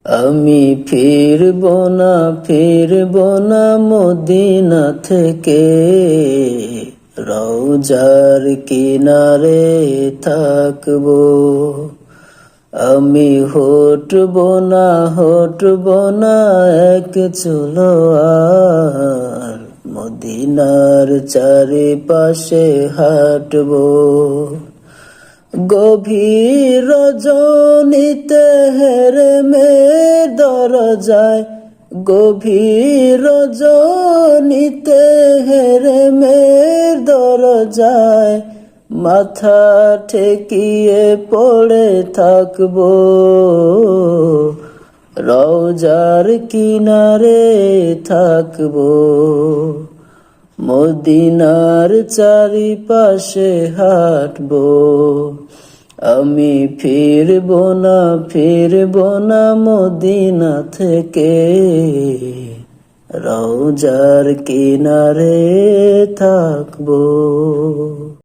আমি ফিরব না মদিনা থেকে, রওজার কিনারে থাকবো। আমি হটব না এক চুলো আর, মদিনার চারিপাশে হাঁটবো। গভীর রজনীতে হেরেমের দরজায়, গভীর রজনীতে হেরেমের দরজায় মাথা ঠেকিয়ে পড়ে থাকবো। রওজার কিনারে থাকবো, মদিনার চারিপাশে হাঁটবো। আমি ফিরব না মদিনা থেকে, রওজার কিনারে থাকবো।